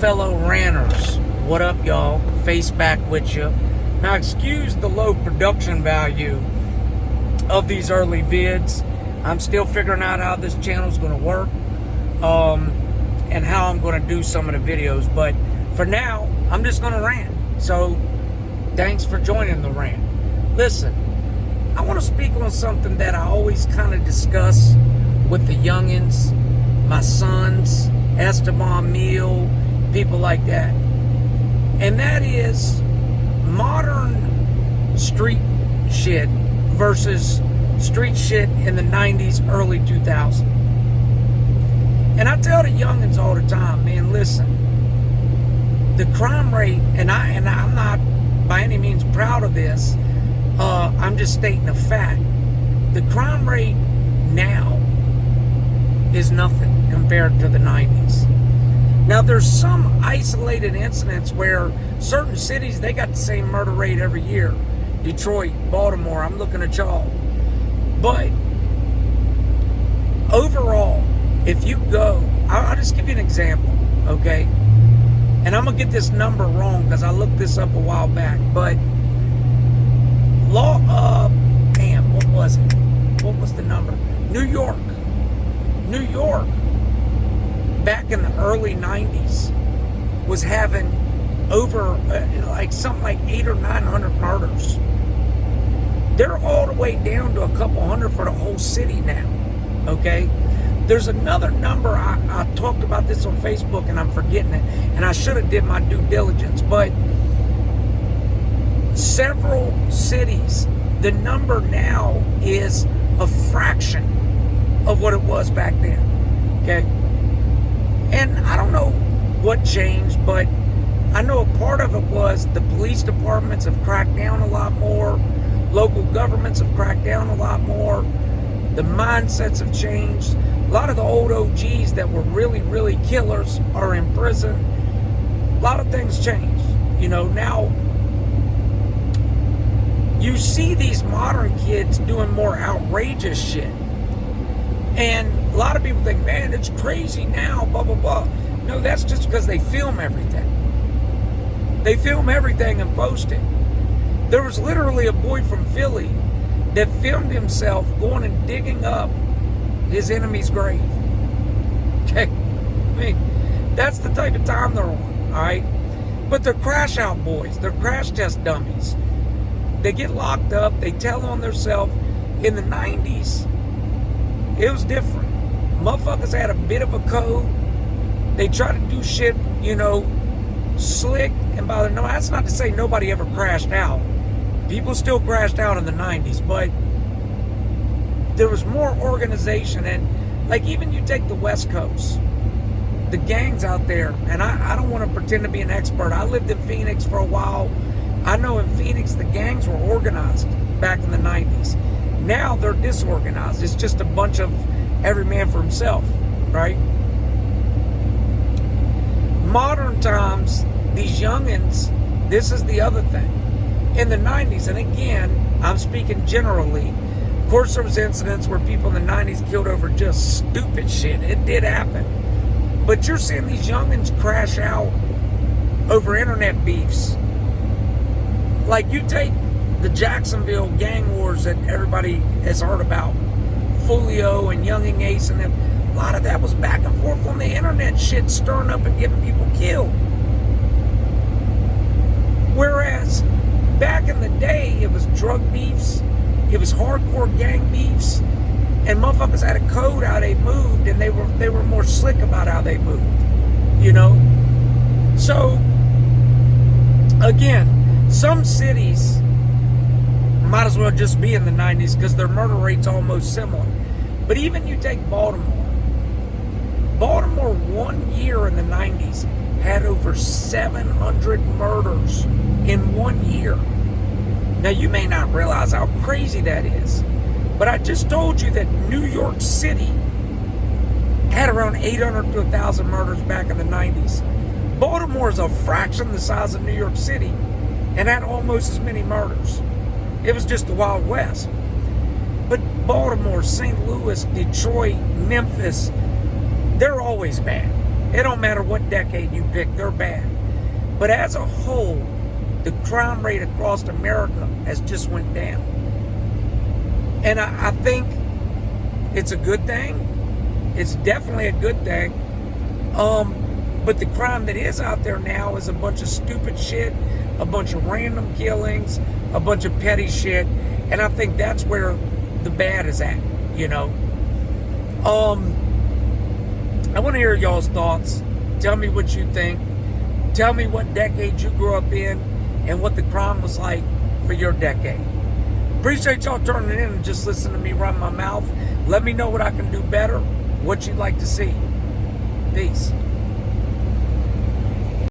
fellow ranters, what up, y'all? Face back with you. Now, excuse the low production value of these early vids. I'm still figuring out how this channel is going to work, and how I'm going to do some of the videos. But for now, I'm just going to rant. So, thanks for joining the rant. Listen, I want to speak on something that I always kind of discuss with the youngins, my sons, Esteban Meal, people like that. And that is modern street shit versus street shit in the 90s, early 2000s. And I tell the youngins all the time, man, listen, the crime rate, and I'm not by any means proud of this, I'm just stating a fact. The crime rate now is nothing compared to the 90s. Now, there's some isolated incidents where certain cities, they got the same murder rate every year. Detroit, Baltimore, I'm looking at y'all. But overall, if you go, I'll just give you an example, okay? And I'm going to get this number wrong because I looked this up a while back. But what was it? What was the number? New York, back in the early 90s, was having over something like 800 or 900 murders. They're all the way down to a couple hundred for the whole city now, okay? There's another number, I talked about this on Facebook and I'm forgetting it, and I should have did my due diligence, but several cities, the number now is a fraction of what it was back then, okay? And I don't know what changed, but I know a part of it was the police departments have cracked down a lot more, local governments have cracked down a lot more, the mindsets have changed. A lot of the old OGs that were really, really killers are in prison. A lot of things changed. You know, now you see these modern kids doing more outrageous shit. And a lot of people think, man, it's crazy now, blah, blah, blah. No, that's just because they film everything. They film everything and post it. There was literally a boy from Philly that filmed himself going and digging up his enemy's grave. Okay? I mean, that's the type of time they're on, all right? But they're crash out boys. They're crash test dummies. They get locked up. They tell on themselves. In the 90s, it was different. Motherfuckers had a bit of a code. They try to do shit, you know, slick. And by the no, that's not to say nobody ever crashed out. People still crashed out in the 90s, but there was more organization. And like, even you take the West Coast, the gangs out there, and I don't want to pretend to be an expert. I lived in Phoenix for a while. I know in Phoenix the gangs were organized back in the 90s. Now they're disorganized. It's just a bunch of every man for himself, right? Modern times, these youngins, this is the other thing. In the 90s, and again, I'm speaking generally, of course there was incidents where people in the 90s killed over just stupid shit. It did happen. But you're seeing these youngins crash out over internet beefs. Like, you take the Jacksonville gang wars that everybody has heard about, Folio and Younging Ace, and them, a lot of that was back and forth on the internet shit, stirring up and getting people killed. Whereas back in the day, it was drug beefs, it was hardcore gang beefs, and motherfuckers had a code how they moved, and they were more slick about how they moved, you know? So, again, some cities might as well just be in the 90s because their murder rate's almost similar. But even you take Baltimore. Baltimore, 1 year in the 90s, had over 700 murders in 1 year. Now, you may not realize how crazy that is, but I just told you that New York City had around 800 to 1,000 murders back in the 90s. Baltimore is a fraction the size of New York City and had almost as many murders. It was just the Wild West. But Baltimore, St. Louis, Detroit, Memphis, they're always bad. It don't matter what decade you pick, they're bad. But as a whole, the crime rate across America has just went down. And I think it's a good thing. It's definitely a good thing. But the crime that is out there now is a bunch of stupid shit, a bunch of random killings, a bunch of petty shit. And I think that's where the bad is at, you know. I want to hear y'all's thoughts. Tell me what you think. Tell me what decade you grew up in and what the crime was like for your decade. Appreciate y'all turning in and just listening to me run my mouth. Let me know what I can do better, what you'd like to see. Peace.